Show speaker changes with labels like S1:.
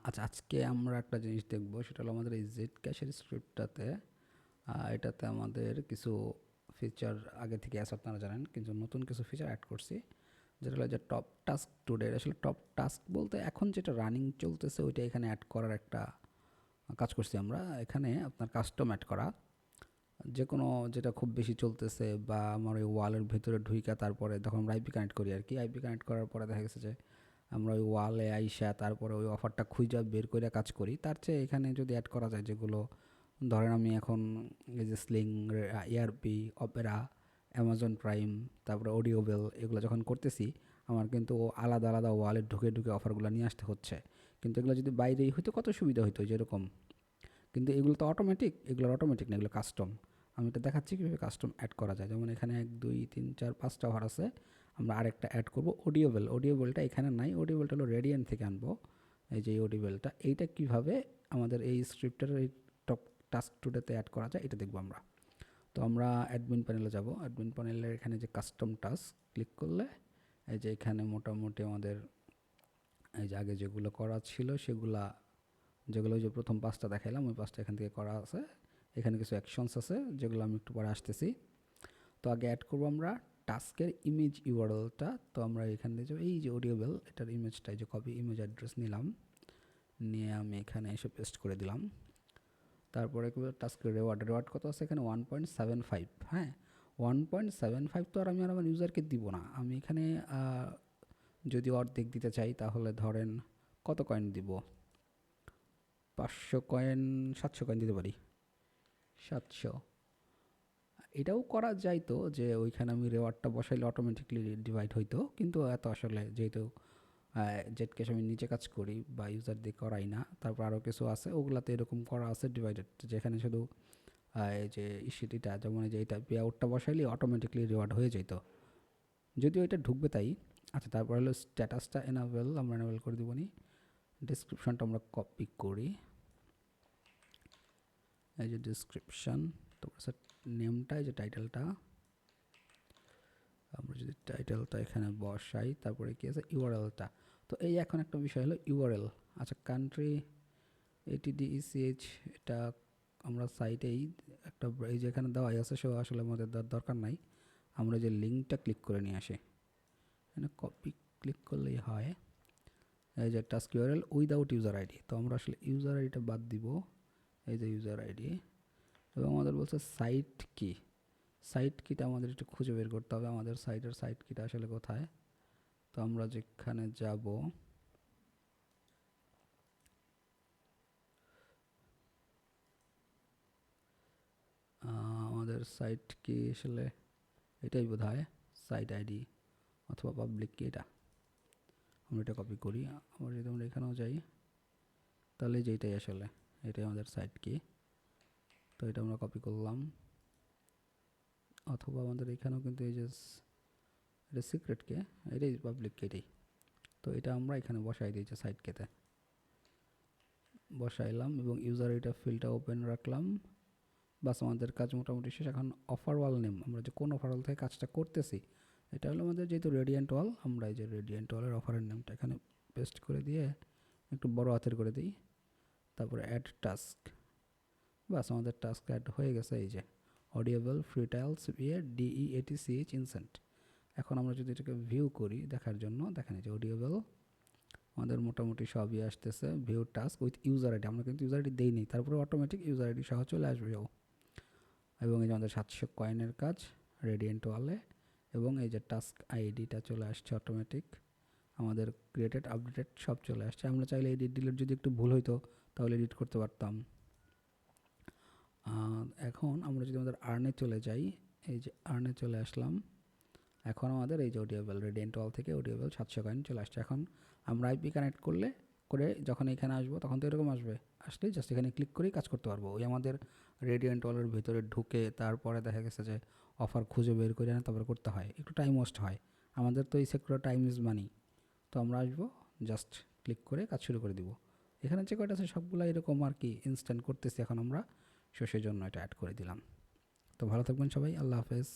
S1: আচ্ছা, আজকে আমরা একটা জিনিস দেখব, সেটা হলো আমাদের এই জেড ক্যাশের স্ক্রিপ্টটাতে। এটাতে আমাদের কিছু ফিচার আগে থেকে আছে, আপনারা জানেন, কিন্তু নতুন কিছু ফিচার অ্যাড করছি, যেটা হলো যে টপ টাস্ক টুডে। আসলে টপ টাস্ক বলতে এখন যেটা রানিং চলতেছে ওইটা এখানে অ্যাড করার একটা কাজ করছি আমরা। এখানে আপনার কাস্টম অ্যাড করা, যে কোনো যেটা খুব বেশি চলতেছে বা আমার ওই ওয়ালের ভেতরে ঢুইকা তারপরে যখন আমরা আইপি কানেক্ট করি আর কি, আইপি কানেক্ট করার পরে দেখা গেছে যে আমরা ওই ওয়ালে আইসা তারপরে ওই অফারটা খুঁজা বের করে কাজ করি, তার চেয়ে এখানে যদি অ্যাড করা যায়, যেগুলো ধরেন আমি এখন এই যে sling, ARP, Opera, Amazon prime, তারপরে অডিওবেল, এগুলো যখন করতেছি আমার কিন্তু আলাদা আলাদা ওয়ালে ঢুকে ঢুকে অফারগুলো নিয়ে আসতে হচ্ছে। কিন্তু এগুলো যদি বাইরেই হয়তো কত সুবিধা হতো যেরকম, কিন্তু এগুলো তো অটোমেটিক, এগুলো অটোমেটিক না, এগুলো কাস্টম। আমি এটা দেখাচ্ছি কীভাবে কাস্টম অ্যাড করা যায়। যেমন এখানে 1 2 3 4 5টা অফার আছে, আমরা আরেকটা অ্যাড করব অডিওবেল। অডিওবেলটা এখানে নাই, অডিওবেলটা হলো রেডিয়েন্ট থেকে আনবো। এই যে অডিওবেলটা, এইটা কিভাবে আমাদের এই স্ক্রিপ্টের এই টপ টাস্ক টুডেতে অ্যাড করা যায় এটা দেখবো আমরা। তো আমরা অ্যাডমিন প্যানেলে যাব। অ্যাডমিন প্যানেলের এখানে যে কাস্টম টাস্ক ক্লিক করলে এই যে এখানে মোটামুটি আমাদের এই যে আগে যেগুলো করা ছিল সেগুলা, যেগুলো ওই যে প্রথম 5টা দেখাইলাম ওই 5টা এখান থেকে করা আছে। এখানে কিছু অ্যাকশনস আছে যেগুলো আমি একটু পরে আসতেছি। তো আগে অ্যাড করবো আমরা টাস্কের ইমেজ ইউআরএলটা। তো আমরা এখান থেকে এই যে অডিওবেল, এটার ইমেজটা, এই যে কপি ইমেজ অ্যাড্রেস নিলাম, নিয়ে আমি এখানে এসে পেস্ট করে দিলাম। তারপরে টাস্কের রেওয়ার্ড কত আছে এখানে 1.75। হ্যাঁ, 1.75 তো আর আমি আমার ইউজারকে দিব না। আমি এখানে যদি অর্ধেক দিতে চাই তাহলে ধরেন কত কয়েন দিব, 500 কয়েন, 700 কয়েন দিতে পারি, 700। এটাও করা যাইতো যে ওইখানে আমি রেওয়ার্ডটা বসাইলে অটোমেটিকলি ডিভাইড হইতো, কিন্তু এত আসলে যেহেতু জেড ক্যাশ আমি নিচে কাজ করি বা ইউজার দিয়ে করাই না, তারপর আরও কিছু আছে ওগুলাতে এরকম করা আছে ডিভাইডেড, যেখানে শুধু এই যে ইস্যুটিটা, যেমন এই যে এটা পে আউটটা বসাইলে অটোমেটিকলি রেওয়ার্ড হয়ে যেত, যদিও এটা ঢুকবে তাই। আচ্ছা, তারপর হলো স্ট্যাটাসটা এনাবেল, আমরা এনাবেল করে দিব নি। ডিসক্রিপশনটা আমরা কপি করি, এই যে ডিসক্রিপশন, তারপর নেমটা, এই যে টাইটেলটা, আমরা যদি টাইটেলটা এখানে বসাই, তারপরে কি আছে ইউআরএলটা। তো এই এখন একটা বিষয় হলো ইউআরএল। আচ্ছা, কান্ট্রি এটিডিইসিএইচ, এটা আমরা সাইটেই একটা এই যে এখানে দেওয়াই আছে, সে আসলে আমাদের দরকার নাই। আমরা যে লিঙ্কটা ক্লিক করে নিয়ে আসি, এখানে কপি ক্লিক করলেই হয়। এই যে task URL without user ID, তো আমরা আসলে ইউজার আইডিটা বাদ দিব। এই যে ইউজার আইডি, এবং আমাদের বলছে সাইট কি, সাইট কিটা আমাদের একটু খুঁজে বের করতে হবে, আমাদের সাইটের সাইট কিটা আসলে কোথায়। তো আমরা যেখানে যাব, আমাদের সাইট কি আসলে এটাই বোধ হয়, সাইট আইডি অথবা পাবলিক কি, এটা আমরা এটা কপি করি। আবার যদি আমরা এখানেও যাই তাহলে যেটাই আসলে এটাই আমাদের সাইট কি, তো এটা আমরা কপি করলাম। অথবা আমাদের এখানেও কিন্তু এই যে এটা সিক্রেট কে, এটাই পাবলিক কে, এটাই। তো এটা আমরা এখানে বসাই দিই যে সাইট কেতে বসাইলাম, এবং ইউজার এটা ফিল্ডটা ওপেন রাখলাম। বাস, আমাদের কাজ মোটামুটি শেষ। এখন অফার ওয়াল নেম, আমরা যে কোন অফার ওয়াল থেকে কাজটা করতেছি, এটা হলো আমাদের যেহেতু রেডিয়েন্ট ওয়াল, আমরা এই যে রেডিয়েন্ট ওয়ালের অফারের নেমটা এখানে পেস্ট করে দিয়ে একটু বড় হাতের করে দিই, তারপরে অ্যাড টাস্ক। বাস, আমাদের টাস্ক অ্যাড হয়ে গেছে। এই যে অডিওবেল ফ্রি টাইলস বিয়ে DEATCH ইনসেন্ট। এখন আমরা যদি এটাকে ভিউ করি দেখার জন্য, দেখেন এই যে অডিওবেল আমাদের মোটামুটি সবই আসতেছে। View task with user ID, আমরা কিন্তু ইউজার আইডি দেই নি, তারপরে অটোমেটিক ইউজার আইডি সহ চলে আসবে। এবং এই যে আমাদের 700 কয়েনের কাজ রেডিয়েন্ট ওয়ালে, এবং এই যে টাস্ক আইডিটা চলে আসছে অটোমেটিক, আমাদের ক্রিয়েটেড আপডেটেড সব চলে আসছে। আমরা চাইলে এডিট ডিলিট যদি একটু ভুল হইতো তাহলে এডিট করতে পারতাম। এখন আমরা যদি আমাদের আর্নে চলে যাই, এই যে আর্নে চলে আসলাম, এখন আমাদের এই যে অডিওবেল রেডিয়েন্ট ওয়াল থেকে অডিওবেল 700 কয়েন চলে আসছে। এখন আমরা আইপি কানেক্ট করে যখন এখানে আসবো তখন তো এরকম আসবে, আসলে জাস্ট এখানে ক্লিক করেই কাজ করতে পারবো। ওই আমাদের রেডিয়েন্ট ওয়ালের ভিতরে ঢুকে তারপরে দেখা গেছে যে অফার খুঁজে বের করে না তারপরে করতে হয়, একটু টাইম ওয়েস্ট হয়। আমাদের তো এই সেক্টরে টাইম ইজ মানি। তো আমরা আসবো, জাস্ট ক্লিক করে কাজ শুরু করে দিব। এখানে যে কয়টা আছে সবগুলো এরকম আর কি ইনস্ট্যান্ট করতেছি এখন আমরা, সো সেই জন্য এটা অ্যাড করে দিলাম। তো ভালো থাকবেন সবাই, আল্লাহ হাফেজ।